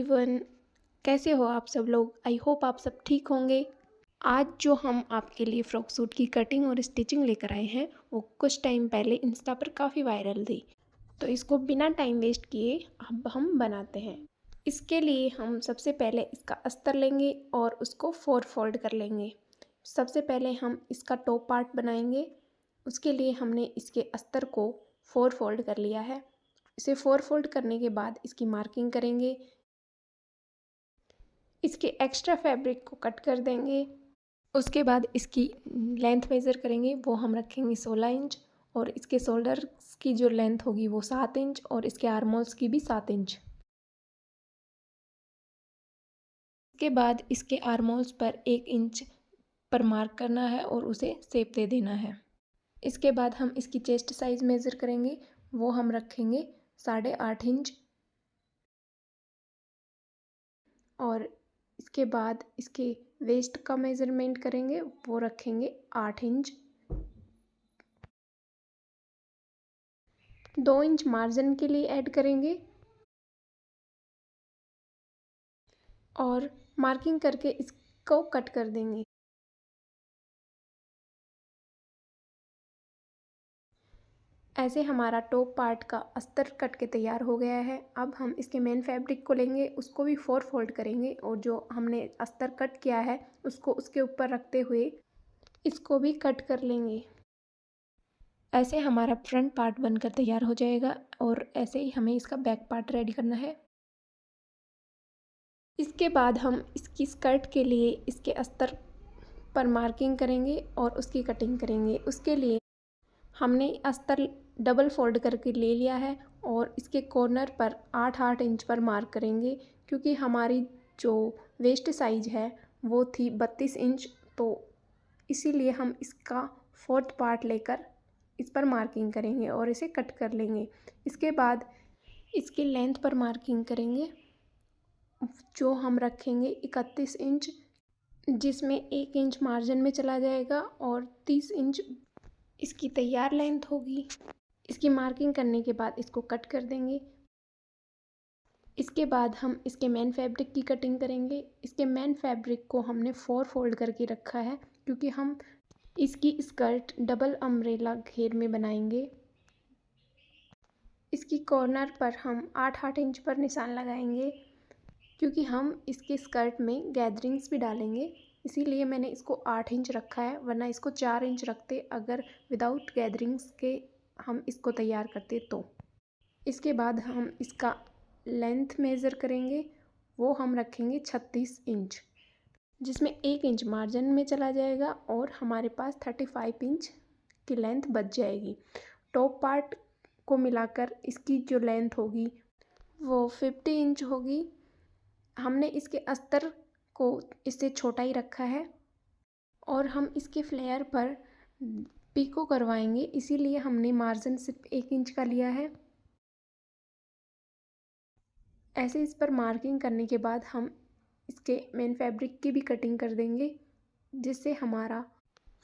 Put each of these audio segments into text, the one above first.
Everyone, कैसे हो आप सब लोग। आई होप आप सब ठीक होंगे। आज जो हम आपके लिए फ्रॉक सूट की कटिंग और स्टिचिंग लेकर आए हैं वो कुछ टाइम पहले इंस्टा पर काफ़ी वायरल थी, तो इसको बिना टाइम वेस्ट किए अब हम बनाते हैं। इसके लिए हम सबसे पहले इसका अस्तर लेंगे और उसको 4 फोल्ड कर लेंगे। सबसे पहले हम इसका टॉप पार्ट बनाएंगे। उसके लिए हमने इसके अस्तर को 4 फोल्ड कर लिया है। इसे 4 फोल्ड करने के बाद इसकी मार्किंग करेंगे। इसके एक्स्ट्रा फैब्रिक को कट कर देंगे। उसके बाद इसकी लेंथ मेज़र करेंगे, वो हम रखेंगे 16 इंच, और इसके शोल्डर्स की जो लेंथ होगी वो 7 इंच, और इसके आर्मोल्स की भी 7 इंच। इसके बाद इसके आर्मोल्स पर 1 इंच पर मार्क करना है और उसे शेप दे देना है। इसके बाद हम इसकी चेस्ट साइज़ मेज़र करेंगे, वो हम रखेंगे 8.5 इंच, और इसके बाद इसके वेस्ट का मेज़रमेंट करेंगे, वो रखेंगे 8 इंच। 2 इंच मार्जिन के लिए ऐड करेंगे और मार्किंग करके इसको कट कर देंगे। ऐसे हमारा टॉप पार्ट का अस्तर कट के तैयार हो गया है। अब हम इसके मेन फैब्रिक को लेंगे, उसको भी 4 फोल्ड करेंगे, और जो हमने अस्तर कट किया है उसको उसके ऊपर रखते हुए इसको भी कट कर लेंगे। ऐसे हमारा फ्रंट पार्ट बनकर तैयार हो जाएगा, और ऐसे ही हमें इसका बैक पार्ट रेडी करना है। इसके बाद हम इसकी स्कर्ट के लिए इसके अस्तर पर मार्किंग करेंगे और उसकी कटिंग करेंगे। उसके लिए हमने अस्तर डबल फोल्ड करके ले लिया है और इसके कॉर्नर पर 8-8 इंच पर मार्क करेंगे, क्योंकि हमारी जो वेस्ट साइज है वो थी 32 इंच, तो इसीलिए हम इसका 4th पार्ट लेकर इस पर मार्किंग करेंगे और इसे कट कर लेंगे। इसके बाद इसकी लेंथ पर मार्किंग करेंगे, जो हम रखेंगे 31 इंच, जिसमें 1 इंच मार्जिन में चला जाएगा और 30 इंच इसकी तैयार लेंथ होगी। इसकी मार्किंग करने के बाद इसको कट कर देंगे। इसके बाद हम इसके मेन फैब्रिक की कटिंग करेंगे। इसके मेन फैब्रिक को हमने 4 फोल्ड करके रखा है, क्योंकि हम इसकी स्कर्ट डबल अम्ब्रेला घेर में बनाएंगे। इसकी कॉर्नर पर हम 8-8 इंच पर निशान लगाएंगे, क्योंकि हम इसके स्कर्ट में गैदरिंग्स भी डालेंगे, इसीलिए मैंने इसको 8 इंच रखा है, वरना इसको 4 इंच रखते अगर विदाउट गैदरिंग्स के हम इसको तैयार करते तो। इसके बाद हम इसका लेंथ मेज़र करेंगे, वो हम रखेंगे 36 इंच, जिसमें 1 इंच मार्जिन में चला जाएगा और हमारे पास 35 इंच की लेंथ बच जाएगी। टॉप पार्ट को मिलाकर इसकी जो लेंथ होगी वो 50 इंच होगी। हमने इसके अस्तर को इससे छोटा ही रखा है, और हम इसके फ्लेयर पर पीको करवाएंगे, इसीलिए हमने मार्जिन सिर्फ 1 इंच का लिया है। ऐसे इस पर मार्किंग करने के बाद हम इसके मेन फैब्रिक की भी कटिंग कर देंगे, जिससे हमारा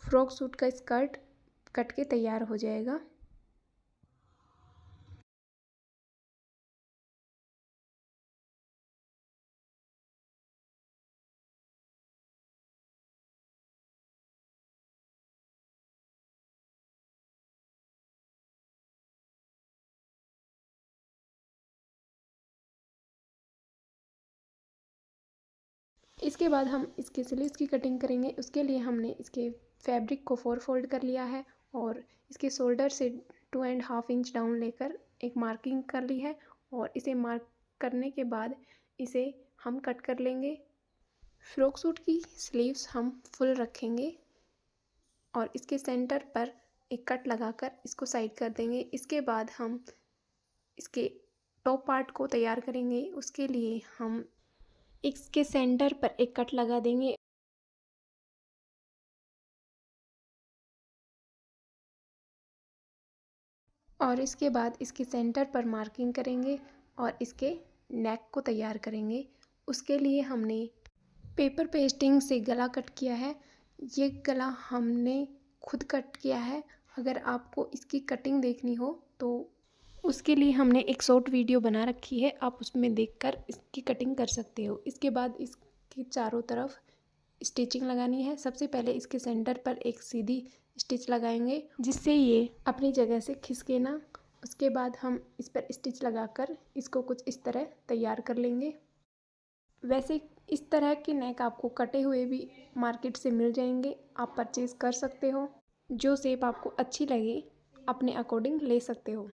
फ्रॉक सूट का स्कर्ट कट के तैयार हो जाएगा। इसके बाद हम इसके स्लीव्स की कटिंग करेंगे। उसके लिए हमने इसके फैब्रिक को 4 फोल्ड कर लिया है और इसके शोल्डर से 2.5 इंच डाउन लेकर एक मार्किंग कर ली है, और इसे मार्क करने के बाद इसे हम कट कर लेंगे। फ्रॉक सूट की स्लीव्स हम फुल रखेंगे और इसके सेंटर पर एक कट लगाकर इसको साइड कर देंगे। इसके बाद हम इसके टॉप पार्ट को तैयार करेंगे। उसके लिए हम इसके सेंटर पर एक कट लगा देंगे, और इसके बाद इसके सेंटर पर मार्किंग करेंगे और इसके नेक को तैयार करेंगे। उसके लिए हमने पेपर पेस्टिंग से गला कट किया है। ये गला हमने खुद कट किया है। अगर आपको इसकी कटिंग देखनी हो तो उसके लिए हमने एक शॉर्ट वीडियो बना रखी है, आप उसमें देखकर इसकी कटिंग कर सकते हो। इसके बाद इसकी चारों तरफ स्टिचिंग लगानी है। सबसे पहले इसके सेंटर पर एक सीधी स्टिच लगाएंगे जिससे ये अपनी जगह से खिसके ना। उसके बाद हम इस पर स्टिच लगाकर इसको कुछ इस तरह तैयार कर लेंगे। वैसे इस तरह के नेक आपको कटे हुए भी मार्केट से मिल जाएंगे, आप परचेज़ कर सकते हो। जो शेप आपको अच्छी लगे अपने अकॉर्डिंग ले सकते हो।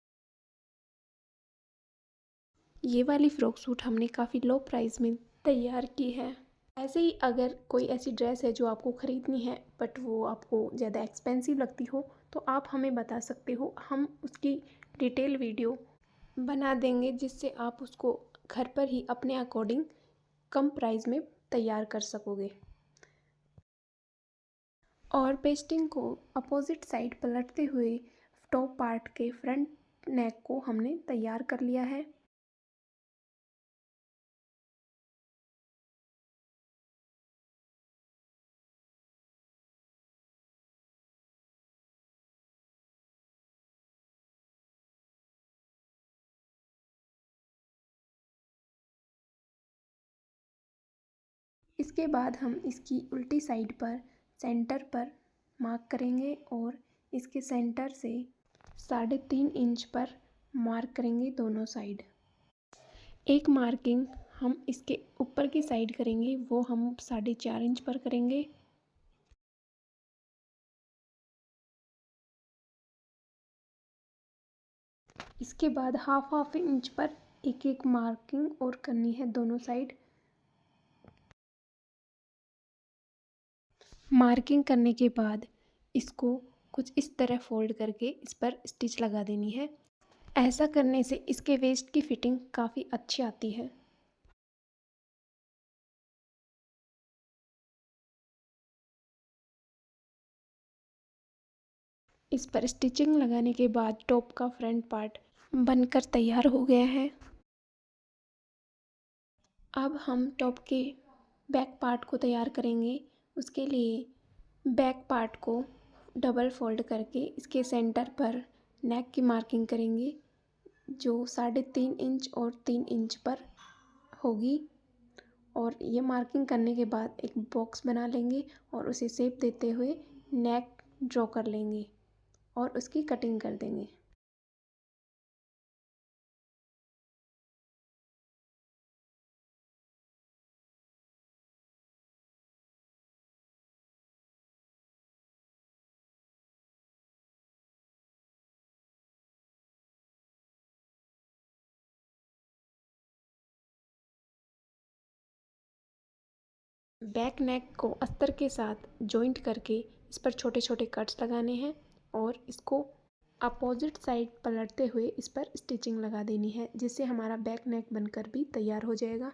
ये वाली फ़्रॉक सूट हमने काफ़ी लो प्राइस में तैयार की है। ऐसे ही अगर कोई ऐसी ड्रेस है जो आपको ख़रीदनी है बट वो आपको ज़्यादा एक्सपेंसिव लगती हो तो आप हमें बता सकते हो, हम उसकी डिटेल वीडियो बना देंगे जिससे आप उसको घर पर ही अपने अकॉर्डिंग कम प्राइस में तैयार कर सकोगे। और पेस्टिंग को अपोजिट साइड पलटते हुए टॉप पार्ट के फ्रंट नेक को हमने तैयार कर लिया है। इसके बाद हम इसकी उल्टी साइड पर सेंटर पर मार्क करेंगे और इसके सेंटर से 3.5 इंच पर मार्क करेंगे दोनों साइड। एक मार्किंग हम इसके ऊपर की साइड करेंगे, वो हम 4.5 इंच पर करेंगे। इसके बाद हाफ इंच पर एक एक मार्किंग और करनी है दोनों साइड। मार्किंग करने के बाद इसको कुछ इस तरह फोल्ड करके इस पर स्टिच लगा देनी है। ऐसा करने से इसके वेस्ट की फिटिंग काफ़ी अच्छी आती है। इस पर स्टिचिंग लगाने के बाद टॉप का फ्रंट पार्ट बनकर तैयार हो गया है। अब हम टॉप के बैक पार्ट को तैयार करेंगे। उसके लिए बैक पार्ट को डबल फोल्ड करके इसके सेंटर पर नेक की मार्किंग करेंगे जो 3.5 इंच और 3 इंच पर होगी। और ये मार्किंग करने के बाद एक बॉक्स बना लेंगे और उसे शेप देते हुए नेक ड्रॉ कर लेंगे और उसकी कटिंग कर देंगे। बैक नेक को अस्तर के साथ जॉइंट करके इस पर छोटे छोटे कट्स लगाने हैं और इसको अपोजिट साइड पलटते हुए इस पर स्टिचिंग लगा देनी है जिससे हमारा बैक नेक बनकर भी तैयार हो जाएगा।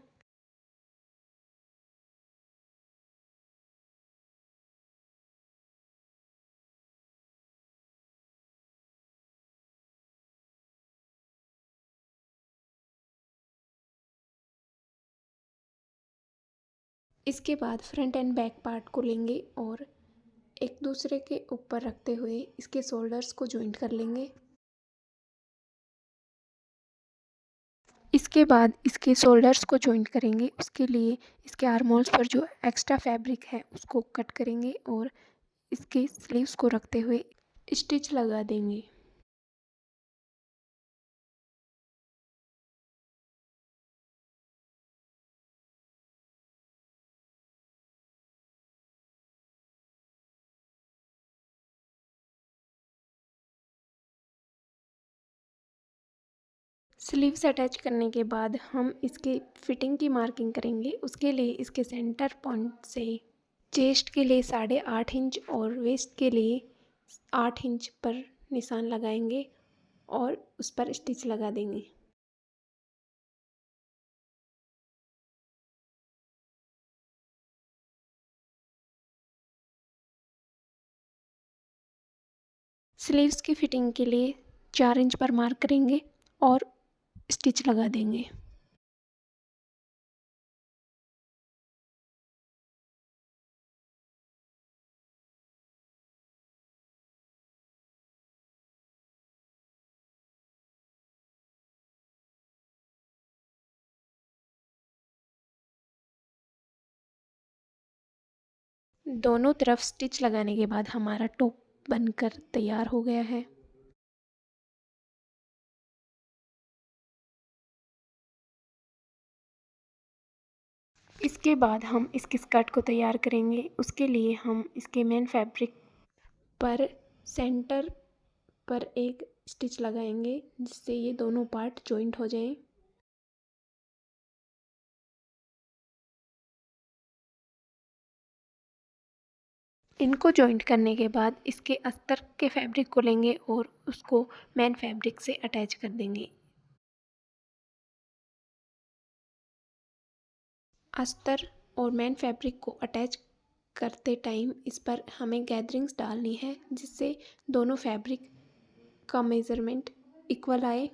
इसके बाद फ्रंट एंड बैक पार्ट को लेंगे और एक दूसरे के ऊपर रखते हुए इसके शोल्डर्स को जॉइंट कर लेंगे। इसके बाद इसके शोल्डर्स को जॉइंट करेंगे। उसके लिए इसके आर्म होल्स पर जो एक्स्ट्रा फैब्रिक है उसको कट करेंगे और इसके स्लीव्स को रखते हुए स्टिच लगा देंगे। स्लीव्स अटैच करने के बाद हम इसके फिटिंग की मार्किंग करेंगे। उसके लिए इसके सेंटर पॉइंट से चेस्ट के लिए 8.5 इंच और वेस्ट के लिए 8 इंच पर निशान लगाएंगे और उस पर स्टिच लगा देंगे। स्लीव्स की फिटिंग के लिए 4 इंच पर मार्क करेंगे और स्टिच लगा देंगे। दोनों तरफ स्टिच लगाने के बाद हमारा टॉप बनकर तैयार हो गया है। इसके बाद हम इसकी स्कर्ट को तैयार करेंगे। उसके लिए हम इसके मेन फैब्रिक पर सेंटर पर एक स्टिच लगाएंगे जिससे ये दोनों पार्ट जॉइंट हो जाएं। इनको जॉइंट करने के बाद इसके अस्तर के फैब्रिक को लेंगे और उसको मेन फैब्रिक से अटैच कर देंगे। अस्तर और मेन फैब्रिक को अटैच करते टाइम इस पर हमें गैदरिंग्स डालनी है जिससे दोनों फैब्रिक का मेज़रमेंट इक्वल आए।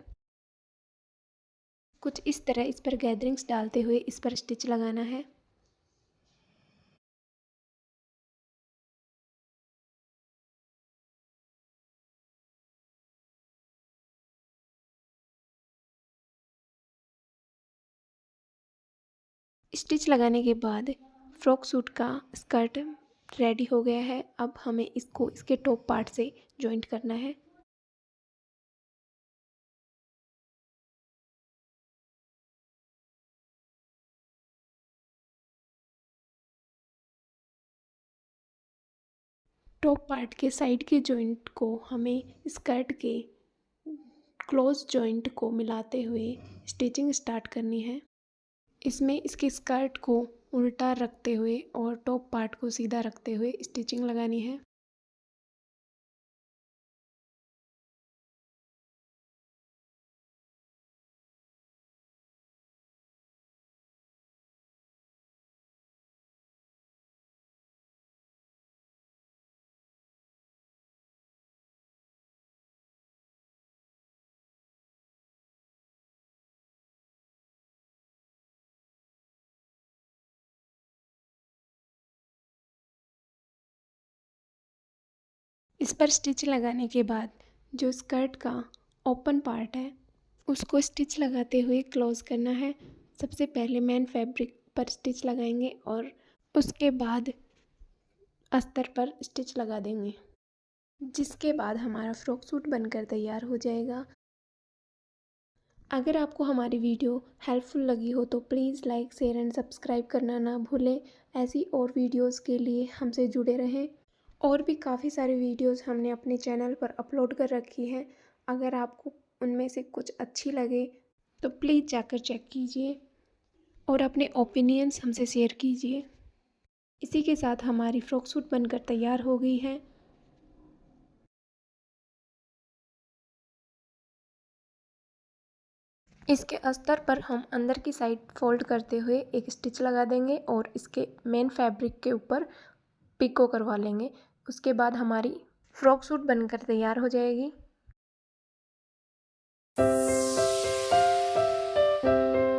कुछ इस तरह इस पर गैदरिंग्स डालते हुए इस पर स्टिच लगाना है। स्टिच लगाने के बाद फ्रॉक सूट का स्कर्ट रेडी हो गया है। अब हमें इसको इसके टॉप पार्ट से जॉइंट करना है। टॉप पार्ट के साइड के जॉइंट को हमें स्कर्ट के क्लोज जॉइंट को मिलाते हुए स्टिचिंग स्टार्ट करनी है। इसमें इसकी स्कर्ट को उल्टा रखते हुए और टॉप पार्ट को सीधा रखते हुए स्टिचिंग लगानी है। इस पर स्टिच लगाने के बाद जो स्कर्ट का ओपन पार्ट है उसको स्टिच लगाते हुए क्लोज करना है। सबसे पहले मेन फैब्रिक पर स्टिच लगाएंगे और उसके बाद अस्तर पर स्टिच लगा देंगे, जिसके बाद हमारा फ्रॉक सूट बनकर तैयार हो जाएगा। अगर आपको हमारी वीडियो हेल्पफुल लगी हो तो please like share and subscribe करना ना भूलें। ऐसी और वीडियोस के लिए हमसे जुड़े रहें। और भी काफ़ी सारी वीडियोस हमने अपने चैनल पर अपलोड कर रखी हैं। अगर आपको उनमें से कुछ अच्छी लगे तो प्लीज़ जाकर चेक कीजिए और अपने ओपिनियंस हमसे शेयर कीजिए। इसी के साथ हमारी फ्रॉक सूट बनकर तैयार हो गई है। इसके अस्तर पर हम अंदर की साइड फोल्ड करते हुए एक स्टिच लगा देंगे और इसके मेन फैब्रिक के ऊपर पिको करवा लेंगे। उसके बाद हमारी फ्रॉक सूट बनकर तैयार हो जाएगी।